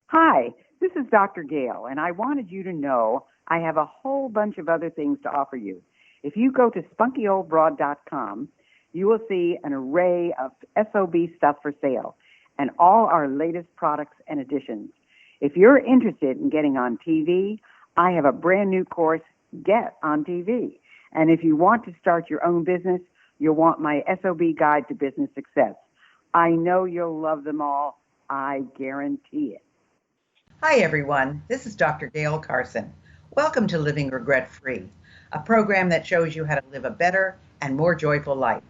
Hi, this is Dr. Gayle, and I wanted you to know I have a whole bunch of other things to offer you. If you go to spunkyoldbroad.com, you will see an array of SOB stuff for sale and all our latest products and additions. If you're interested in getting on TV, I have a brand new course, Get on TV. And if you want to start your own business, you'll want my SOB Guide to Business Success. I know you'll love them all. I guarantee it. Hi, everyone. This is Dr. Gayle Carson. Welcome to Living Regret Free, a program that shows you how to live a better and more joyful life.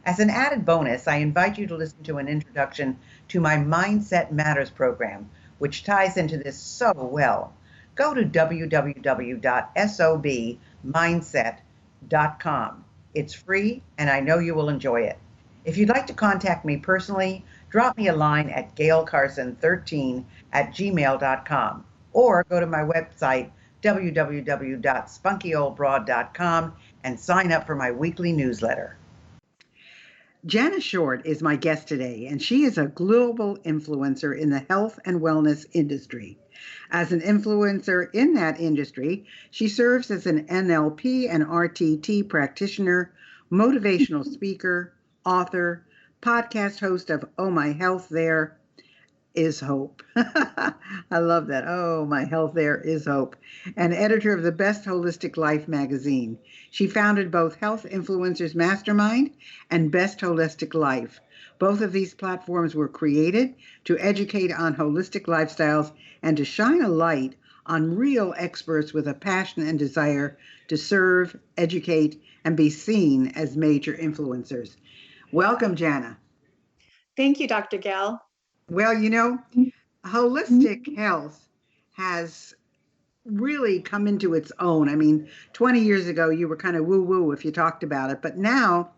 As an added bonus, I invite you to listen to an introduction to my Mindset Matters program, which ties into this so well. Go to www.sobmindset.com. It's free, and I know you will enjoy it. If you'd like to contact me personally, drop me a line at gaylecarson13@gmail.com or go to my website, www.spunkyoldbroad.com, and sign up for my weekly newsletter. Jana Short is my guest today, and she is a global influencer in the health and wellness industry. As an influencer in that industry, she serves as an NLP and RTT practitioner, motivational speaker, author, podcast host of Oh My Health There Is Hope. I love that. Oh, my health there is hope. And editor of the Best Holistic Life magazine. She founded both Health Influencers Mastermind and Best Holistic Life. Both of these platforms were created to educate on holistic lifestyles and to shine a light on real experts with a passion and desire to serve, educate, and be seen as major influencers. Welcome, Jana. Thank you, Dr. Gayle. Well, holistic health has really come into its own. I mean, 20 years ago, you were kind of woo-woo if you talked about it, but now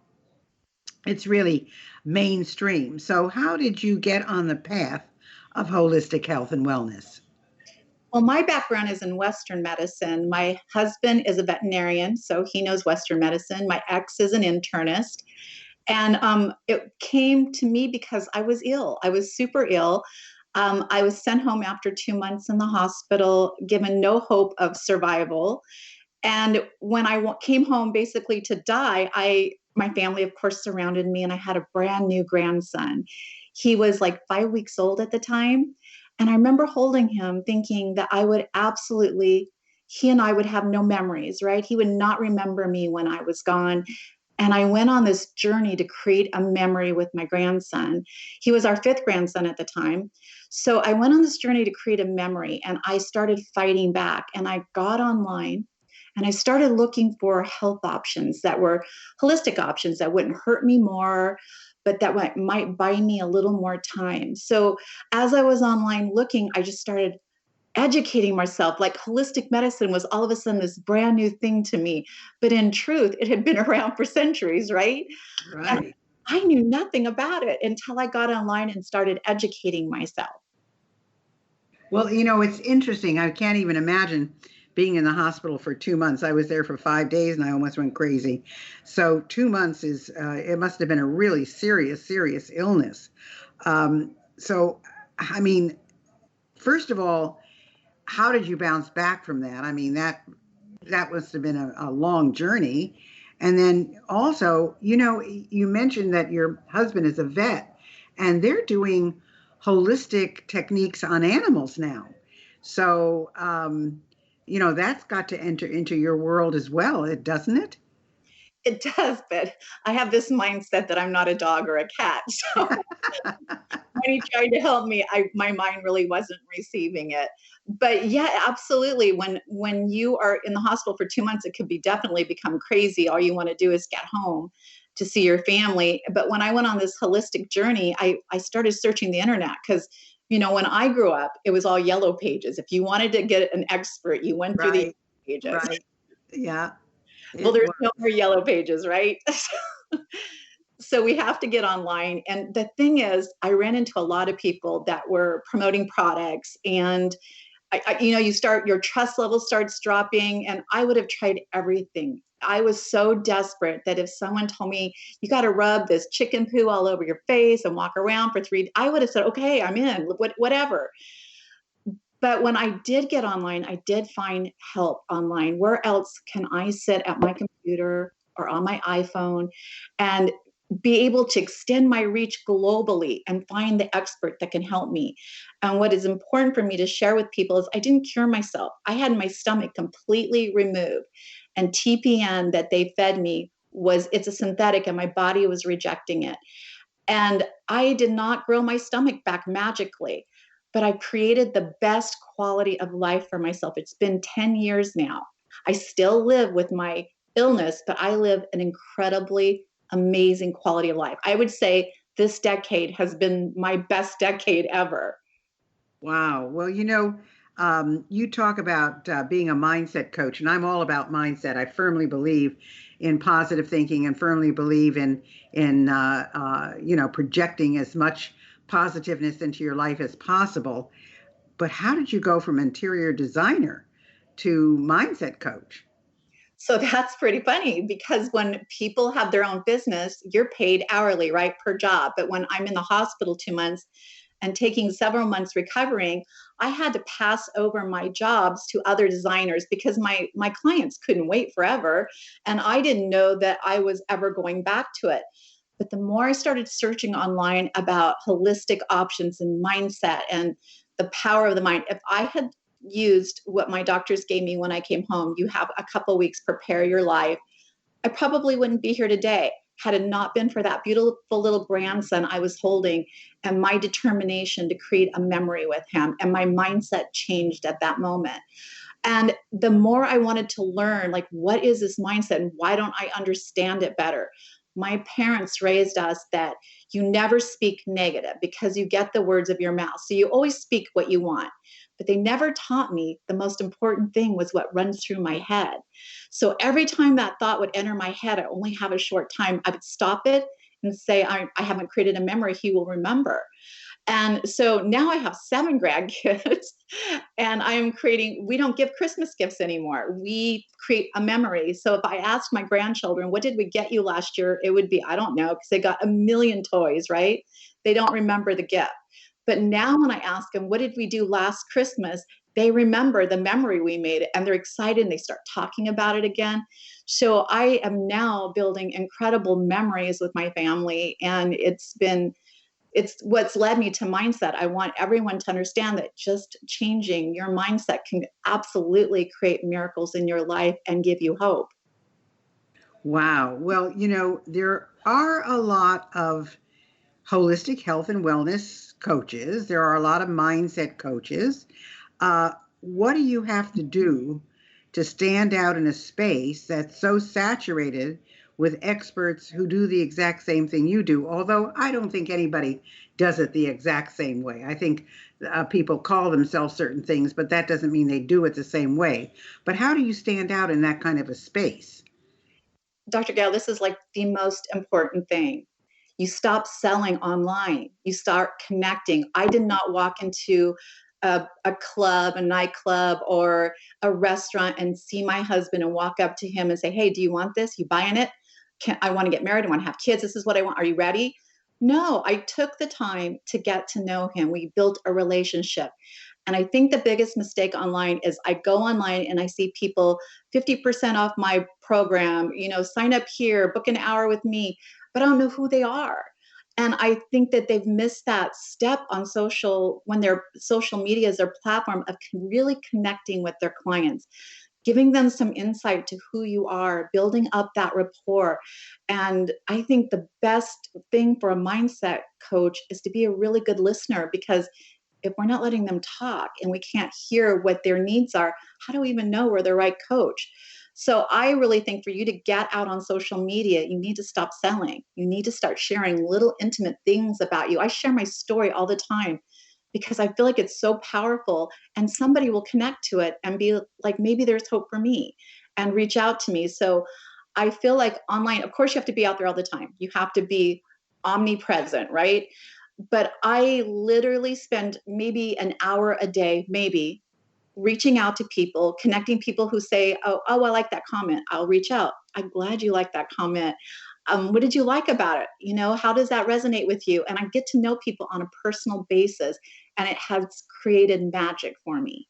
it's really mainstream. So how did you get on the path of holistic health and wellness? Well, my background is in Western medicine. My husband is a veterinarian, so he knows Western medicine. My ex is an internist. And it came to me because I was ill. I was super ill. I was sent home after 2 months in the hospital, given no hope of survival. And when I came home basically to die, my family, of course, surrounded me, and I had a brand new grandson. He was like 5 weeks old at the time. And I remember holding him thinking that he and I would have no memories, right? He would not remember me when I was gone. And I went on this journey to create a memory with my grandson. He was our fifth grandson at the time. So I went on this journey to create a memory, and I started fighting back. And I got online and I started looking for health options that were holistic options that wouldn't hurt me more, but that might buy me a little more time. So as I was online looking, I just started educating myself. Like, holistic medicine was all of a sudden this brand new thing to me. But in truth, it had been around for centuries, right? Right. And I knew nothing about it until I got online and started educating myself. Well, it's interesting. I can't even imagine being in the hospital for 2 months. I was there for 5 days and I almost went crazy. So 2 months it must have been a really serious, serious illness. So, I mean, first of all, how did you bounce back from that? I mean, that must have been a long journey. And then also, you mentioned that your husband is a vet and they're doing holistic techniques on animals now. So, that's got to enter into your world as well, doesn't it? It does, but I have this mindset that I'm not a dog or a cat. So when he tried to help me, my mind really wasn't receiving it. But yeah, absolutely. When you are in the hospital for 2 months, it could definitely become crazy. All you want to do is get home to see your family. But when I went on this holistic journey, I started searching the internet because, when I grew up, it was all yellow pages. If you wanted to get an expert, you went through the pages. Right. Yeah. Well, there's no more yellow pages, right? So we have to get online. And the thing is, I ran into a lot of people that were promoting products, and your trust level starts dropping. And I would have tried everything. I was so desperate that if someone told me, you got to rub this chicken poo all over your face and walk around for 3, I would have said, okay, I'm in, whatever. But when I did get online, I did find help online. Where else can I sit at my computer or on my iPhone and be able to extend my reach globally and find the expert that can help me? And what is important for me to share with people is I didn't cure myself. I had my stomach completely removed, and TPN that they fed me it's a synthetic, and my body was rejecting it. And I did not grow my stomach back magically, but I created the best quality of life for myself. It's been 10 years now. I still live with my illness, but I live an incredibly amazing quality of life. I would say this decade has been my best decade ever. Wow. Well, you talk about being a mindset coach, and I'm all about mindset. I firmly believe in positive thinking and firmly believe in projecting as much positiveness into your life as possible. But how did you go from interior designer to mindset coach? So that's pretty funny because when people have their own business, you're paid hourly, right, per job. But when I'm in the hospital 2 months and taking several months recovering, I had to pass over my jobs to other designers because my clients couldn't wait forever. And I didn't know that I was ever going back to it. But the more I started searching online about holistic options and mindset and the power of the mind, if I had used what my doctors gave me when I came home, you have a couple weeks, prepare your life, I probably wouldn't be here today had it not been for that beautiful little grandson I was holding and my determination to create a memory with him. And my mindset changed at that moment. And the more I wanted to learn, like, what is this mindset and why don't I understand it better? My parents raised us that you never speak negative because you get the words of your mouth. So you always speak what you want. But they never taught me the most important thing was what runs through my head. So every time that thought would enter my head, I only have a short time, I would stop it and say, I haven't created a memory he will remember. And so now I have 7 grandkids and I am creating, we don't give Christmas gifts anymore. We create a memory. So if I asked my grandchildren, what did we get you last year? It would be, I don't know, because they got a million toys, right? They don't remember the gift. But now when I ask them, what did we do last Christmas? They remember the memory we made and they're excited and they start talking about it again. So I am now building incredible memories with my family. And it's what's led me to mindset. I want everyone to understand that just changing your mindset can absolutely create miracles in your life and give you hope. Wow. Well, there are a lot of holistic health and wellness coaches. There are a lot of mindset coaches. What do you have to do to stand out in a space that's so saturated with experts who do the exact same thing you do? Although I don't think anybody does it the exact same way. I think people call themselves certain things, but that doesn't mean they do it the same way. But how do you stand out in that kind of a space? Dr. Gayle, this is like the most important thing. You stop selling online. You start connecting. I did not walk into a club, a nightclub, or a restaurant and see my husband and walk up to him and say, hey, do you want this? You buying it? I want to get married. I want to have kids. This is what I want. Are you ready? No, I took the time to get to know him. We built a relationship. And I think the biggest mistake online is I go online and I see people 50% off my program, sign up here, book an hour with me, but I don't know who they are. And I think that they've missed that step on when their social media is their platform of really connecting with their clients, giving them some insight to who you are, building up that rapport. And I think the best thing for a mindset coach is to be a really good listener, because if we're not letting them talk and we can't hear what their needs are, how do we even know we're the right coach? So I really think for you to get out on social media, you need to stop selling. You need to start sharing little intimate things about you. I share my story all the time because I feel like it's so powerful and somebody will connect to it and be like, maybe there's hope for me, and reach out to me. So I feel like online, of course, you have to be out there all the time. You have to be omnipresent, right? But I literally spend maybe an hour a day, maybe, reaching out to people, connecting people who say, oh, I like that comment. I'll reach out. I'm glad you like that comment. What did you like about it? How does that resonate with you? And I get to know people on a personal basis, and it has created magic for me.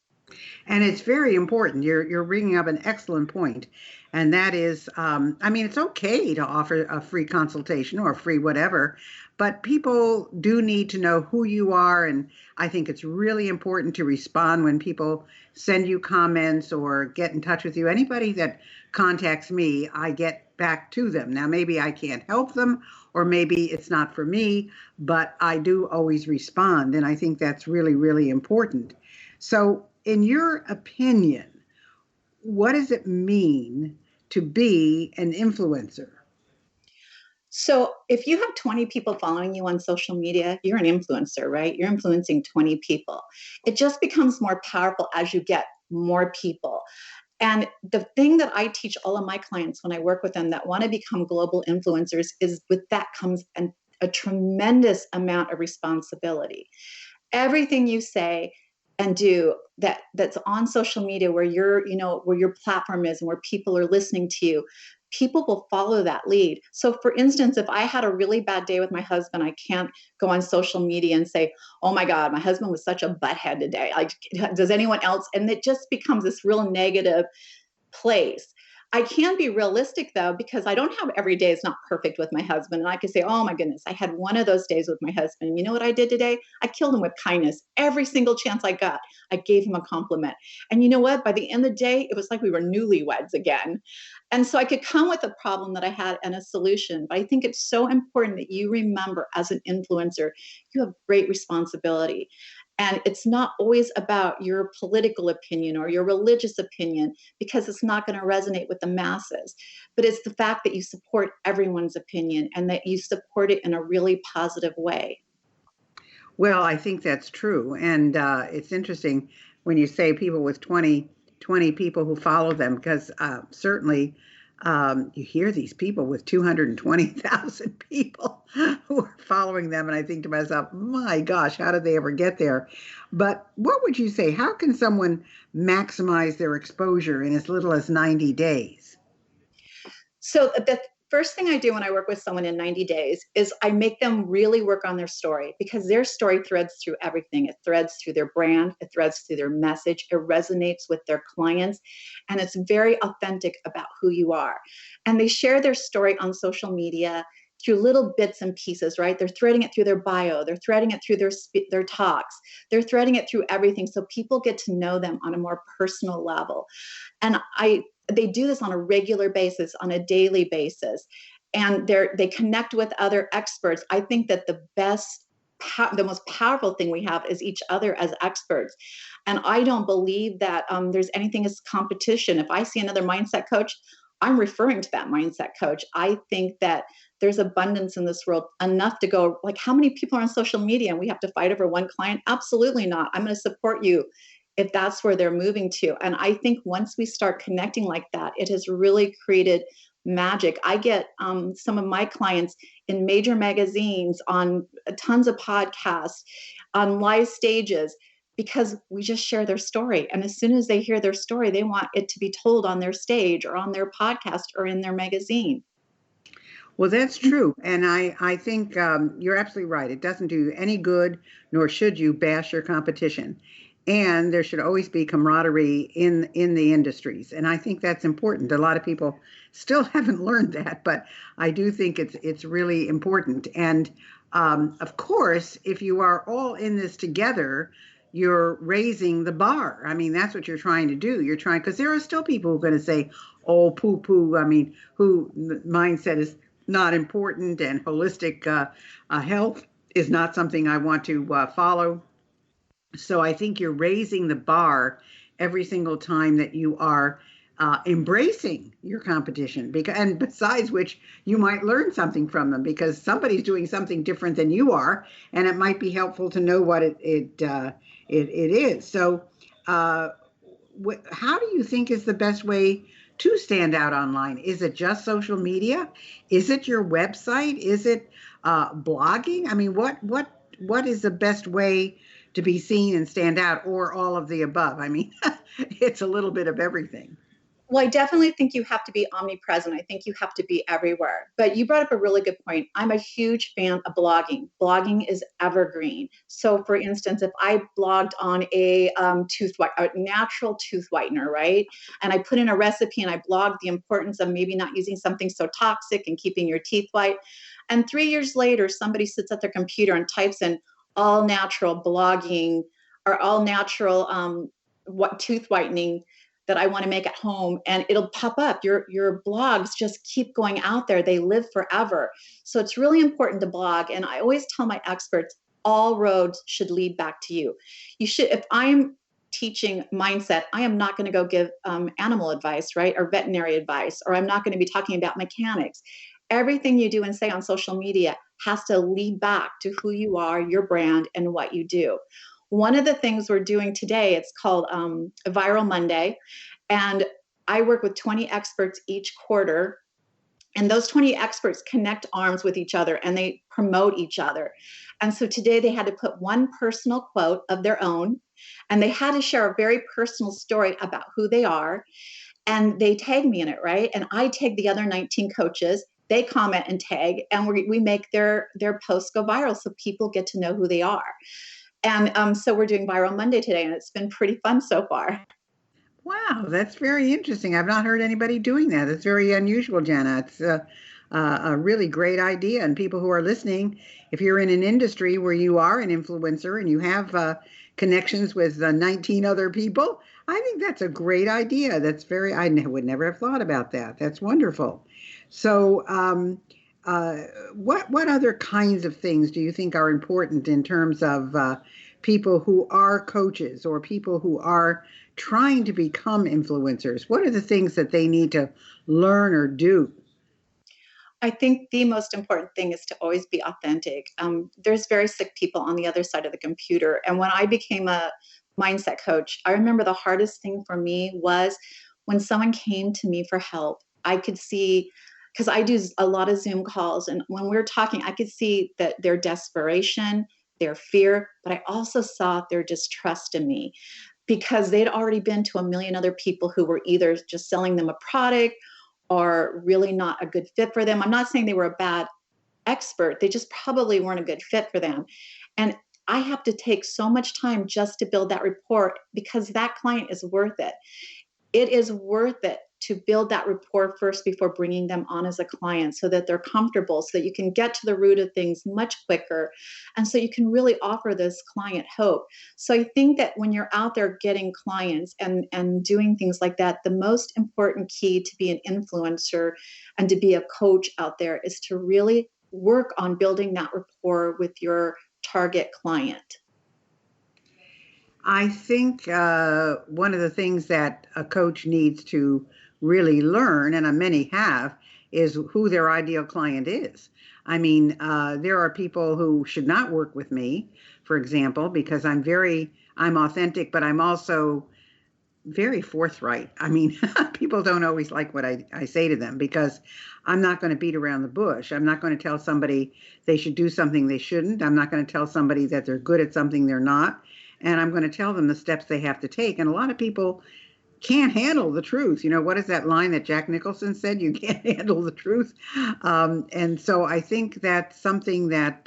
And it's very important. You're bringing up an excellent point, and that is, I mean, it's okay to offer a free consultation or free whatever, but people do need to know who you are, and I think it's really important to respond when people send you comments or get in touch with you. Anybody that contacts me, I get back to them. Now, maybe I can't help them, or maybe it's not for me, but I do always respond, and I think that's really, really important. So, in your opinion, what does it mean to be an influencer? So if you have 20 people following you on social media, you're an influencer, right? You're influencing 20 people. It just becomes more powerful as you get more people. And the thing that I teach all of my clients when I work with them that want to become global influencers is with that comes a tremendous amount of responsibility. Everything you say and do that's on social media where where your platform is and where people are listening to you, people will follow that lead. So for instance, if I had a really bad day with my husband, I can't go on social media and say, oh my God, my husband was such a butthead today. Like, does anyone else? And it just becomes this real negative place. I can be realistic though, because I don't have every day is not perfect with my husband. And I can say, oh my goodness, I had one of those days with my husband. And you know what I did today? I killed him with kindness. Every single chance I got, I gave him a compliment. And you know what? By the end of the day, it was like we were newlyweds again. And so I could come with a problem that I had and a solution. But I think it's so important that you remember as an influencer, you have great responsibility. And it's not always about your political opinion or your religious opinion, because it's not going to resonate with the masses. But it's the fact that you support everyone's opinion and that you support it in a really positive way. Well, I think that's true. And it's interesting when you say people with 20 people who follow them, because certainly you hear these people with 220,000 people who are following them. And I think to myself, my gosh, how did they ever get there? But what would you say? How can someone maximize their exposure in as little as 90 days? So the first thing I do when I work with someone in 90 days is I make them really work on their story, because their story threads through everything. It threads through their brand, it threads through their message, it resonates with their clients, and it's very authentic about who you are. And they share their story on social media through little bits and pieces, right? They're threading it through their bio, they're threading it through their talks, they're threading it through everything, so people get to know them on a more personal level. And they do this on a regular basis, on a daily basis, and they connect with other experts. I think that the most powerful thing we have is each other as experts. And I don't believe that there's anything as competition. If I see another mindset coach, I'm referring to that mindset coach. I think that there's abundance in this world, enough to go, like, how many people are on social media and we have to fight over one client? Absolutely not. I'm going to support you if that's where they're moving to. And I think once we start connecting like that, it has really created magic. I get some of my clients in major magazines, on tons of podcasts, on live stages, because we just share their story. And as soon as they hear their story, they want it to be told on their stage or on their podcast or in their magazine. Well, that's true. And I think you're absolutely right. It doesn't do you any good, nor should you bash your competition. And there should always be camaraderie in the industries. And I think that's important. A lot of people still haven't learned that, but I do think it's really important. And of course, if you are all in this together, you're raising the bar. I mean, that's what you're trying to do. You're trying, because there are still people who are going to say, oh, poo poo. I mean, who mindset is not important, and holistic health is not something I want to follow. So I think you're raising the bar every single time that you are embracing your competition. Because, and besides which, you might learn something from them, because somebody's doing something different than you are, and it might be helpful to know what it is. So, how do you think is the best way to stand out online? Is it just social media? Is it your website? Is it blogging? I mean, what is the best way to be seen and stand out, or all of the above? I mean, it's a little bit of everything. Well, I definitely think you have to be omnipresent. I think you have to be everywhere. But you brought up a really good point. I'm a huge fan of blogging. Blogging is evergreen. So, for instance, if I blogged on a natural tooth whitener, right, and I put in a recipe and I blogged the importance of maybe not using something so toxic and keeping your teeth white, and 3 years later, somebody sits at their computer and types in all natural blogging or all natural what tooth whitening that I want to make at home, and it'll pop up. Your blogs just keep going out there. They live forever. So it's really important to blog. And I always tell my experts, all roads should lead back to you. You should, if I'm teaching mindset, I am not going to go give animal advice, right? Or veterinary advice, or I'm not going to be talking about mechanics. Everything you do and say on social media has to lead back to who you are, your brand, and what you do. One of the things we're doing today, it's called Viral Monday. And I work with 20 experts each quarter. And those 20 experts connect arms with each other and they promote each other. And so today they had to put one personal quote of their own, and they had to share a very personal story about who they are. And they tag me in it, right? And I tag the other 19 coaches. They comment and tag, and we make their posts go viral so people get to know who they are. And so we're doing Viral Monday today, and it's been pretty fun so far. Wow, that's very interesting. I've not heard anybody doing that. It's very unusual, Jana. It's a really great idea. And people who are listening, if you're in an industry where you are an influencer and you have connections with 19 other people, I think that's a great idea. That's I would never have thought about that. That's wonderful. So, what other kinds of things do you think are important in terms of people who are coaches or people who are trying to become influencers? What are the things that they need to learn or do? I think the most important thing is to always be authentic. There's very sick people on the other side of the computer. And when I became a mindset coach, I remember the hardest thing for me was when someone came to me for help. I could see, because I do a lot of Zoom calls, and when we were talking, I could see that their desperation, their fear, but I also saw their distrust in me because they'd already been to a million other people who were either just selling them a product or really not a good fit for them. I'm not saying they were a bad expert, they just probably weren't a good fit for them. And I have to take so much time just to build that rapport because that client is worth it. It is worth it to build that rapport first before bringing them on as a client so that they're comfortable, so that you can get to the root of things much quicker. And so you can really offer this client hope. So I think that when you're out there getting clients and doing things like that, the most important key to be an influencer and to be a coach out there is to really work on building that rapport with your target client. I think one of the things that a coach needs to really learn, and many have, is who their ideal client is. I mean, there are people who should not work with me, for example, because I'm authentic, but I'm also very forthright. I mean, people don't always like what I say to them because I'm not going to beat around the bush. I'm not going to tell somebody they should do something they shouldn't. I'm not going to tell somebody that they're good at something they're not. And I'm going to tell them the steps they have to take. And a lot of people can't handle the truth. You know, what is that line that Jack Nicholson said? You can't handle the truth. And so I think that's something that,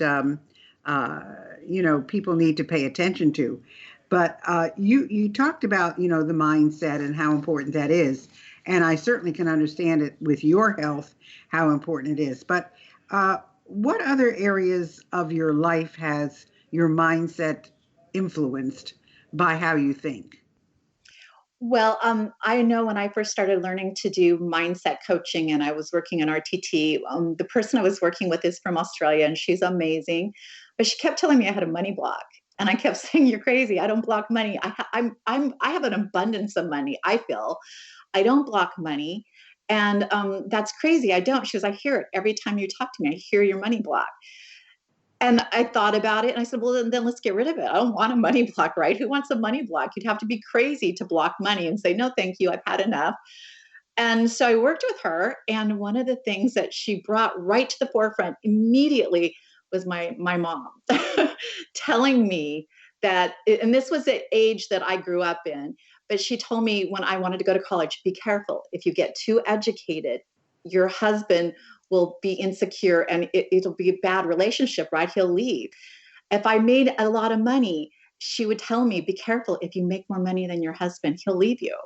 people need to pay attention to. But you talked about, the mindset and how important that is. And I certainly can understand it with your health, how important it is. But what other areas of your life has your mindset influenced by how you think? Well, I know when I first started learning to do mindset coaching and I was working in RTT, the person I was working with is from Australia and she's amazing, but she kept telling me I had a money block. And I kept saying, "You're crazy. I don't block money. I have an abundance of money. I feel I don't block money, and that's crazy. I don't." She goes, "I hear it every time you talk to me. I hear your money block." And I thought about it and I said, well, then let's get rid of it. I don't want a money block, right? Who wants a money block? You'd have to be crazy to block money and say, no, thank you. I've had enough. And so I worked with her. And one of the things that she brought right to the forefront immediately was my mom telling me and this was the age that I grew up in, but she told me when I wanted to go to college, be careful. If you get too educated, your husband will be insecure and it'll be a bad relationship, right? He'll leave. If I made a lot of money, she would tell me, be careful. If you make more money than your husband, he'll leave you.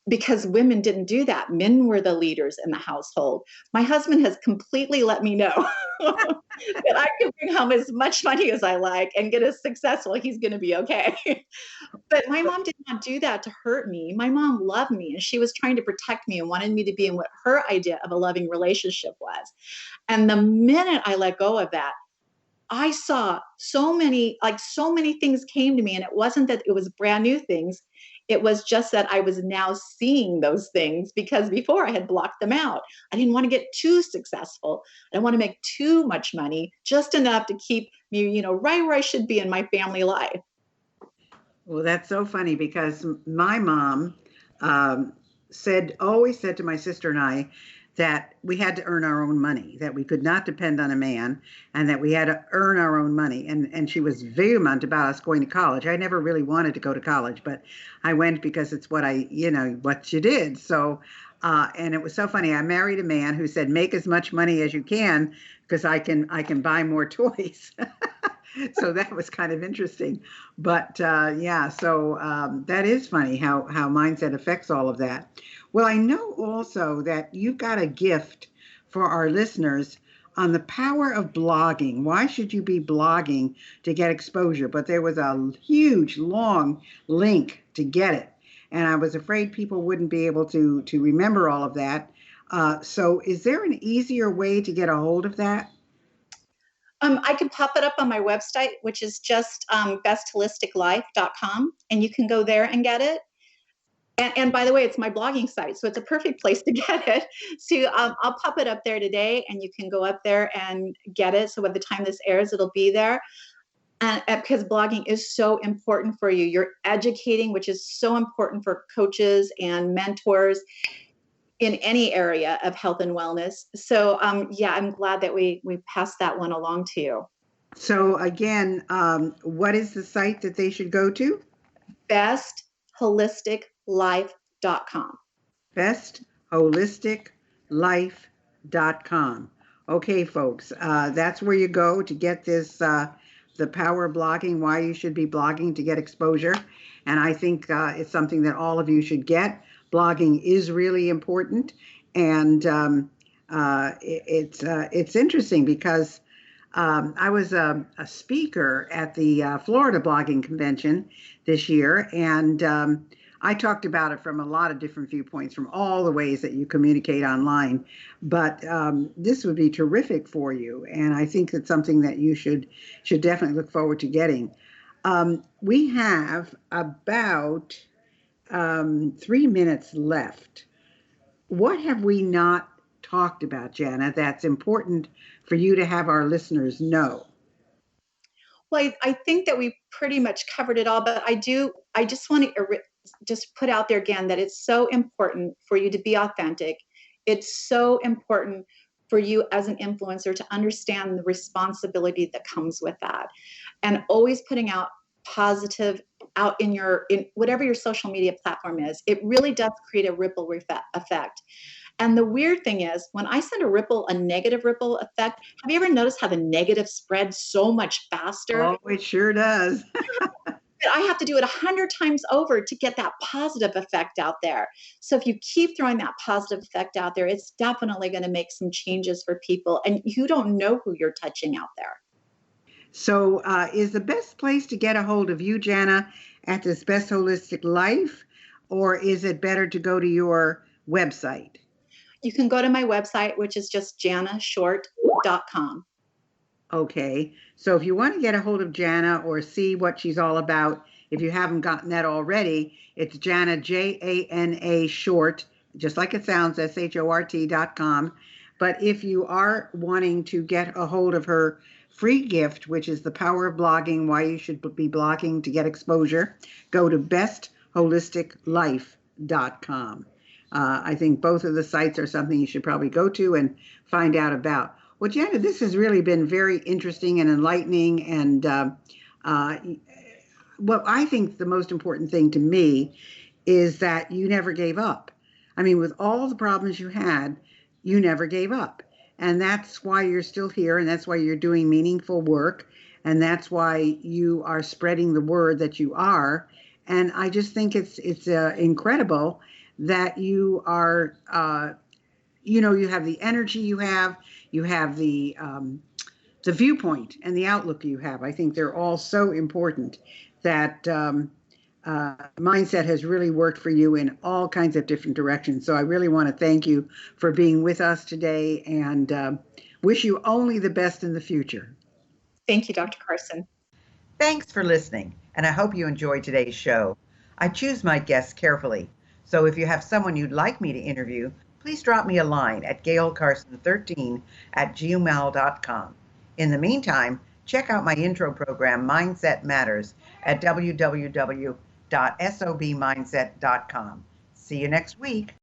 Because women didn't do that. Men were the leaders in the household. My husband has completely let me know that I can bring home as much money as I like and get as successful. He's going to be okay. But my mom did not do that to hurt me. My mom loved me and she was trying to protect me and wanted me to be in what her idea of a loving relationship was. And the minute I let go of that, I saw so many things came to me, and it wasn't that it was brand new things. It was just that I was now seeing those things because before I had blocked them out. I didn't want to get too successful. I didn't want to make too much money, just enough to keep me, right where I should be in my family life. Well, that's so funny because my mom always said to my sister and I that we had to earn our own money, that we could not depend on a man, and that we had to earn our own money. And she was vehement about us going to college. I never really wanted to go to college, but I went because it's what what you did. So, and it was so funny. I married a man who said, make as much money as you can because I can buy more toys. So that was kind of interesting. But that is funny how mindset affects all of that. Well, I know also that you've got a gift for our listeners on the power of blogging. Why should you be blogging to get exposure? But there was a huge, long link to get it. And I was afraid people wouldn't be able to remember all of that. So is there an easier way to get a hold of that? I can pop it up on my website, which is just bestholisticlife.com, and you can go there and get it. And by the way, it's my blogging site, so it's a perfect place to get it. So I'll pop it up there today, and you can go up there and get it. So by the time this airs, it'll be there. And because blogging is so important for you. You're educating, which is so important for coaches and mentors in any area of health and wellness. So I'm glad that we passed that one along to you. So again, what is the site that they should go to? bestholisticlife.com. bestholisticlife.com. Okay, folks, that's where you go to get this, the power of blogging, why you should be blogging to get exposure. And I think it's something that all of you should get. Blogging is really important. And it's interesting because I was a speaker at the Florida Blogging Convention this year, and I talked about it from a lot of different viewpoints, from all the ways that you communicate online. But this would be terrific for you, and I think it's something that you should definitely look forward to getting. We have about 3 minutes left. What have we not talked about, Jana, that's important for you to have our listeners know? Well, I think that we pretty much covered it all, but I just want to just put out there again that it's so important for you to be authentic. It's so important for you as an influencer to understand the responsibility that comes with that, and always putting out positive out in whatever your social media platform is. It really does create a ripple effect. And the weird thing is, when I send a negative ripple effect, have you ever noticed how the negative spreads so much faster? Oh, it sure does. I have to do it 100 times over to get that positive effect out there. So if you keep throwing that positive effect out there, it's definitely going to make some changes for people. And you don't know who you're touching out there. So is the best place to get a hold of you, Jana, at this Best Holistic Life, or is it better to go to your website? You can go to my website, which is just janashort.com. Okay, so if you want to get a hold of Jana or see what she's all about, if you haven't gotten that already, it's Jana, Jana Short, just like it sounds, SHORT.com. But if you are wanting to get a hold of her free gift, which is the power of blogging, why you should be blogging to get exposure, go to bestholisticlife.com. I think both of the sites are something you should probably go to and find out about. Well, Jana, this has really been very interesting and enlightening, and what I think the most important thing to me is that you never gave up. I mean, with all the problems you had, you never gave up. And that's why you're still here, and that's why you're doing meaningful work, and that's why you are spreading the word that you are. And I just think it's incredible that you are, you have the energy you have the viewpoint and the outlook you have. I think they're all so important that mindset has really worked for you in all kinds of different directions. So I really want to thank you for being with us today and wish you only the best in the future. Thank you, Dr. Carson. Thanks for listening, and I hope you enjoyed today's show. I choose my guests carefully, so if you have someone you'd like me to interview, please drop me a line at gaylecarson13@gmail.com. In the meantime, check out my intro program, Mindset Matters, at www.sobmindset.com. See you next week.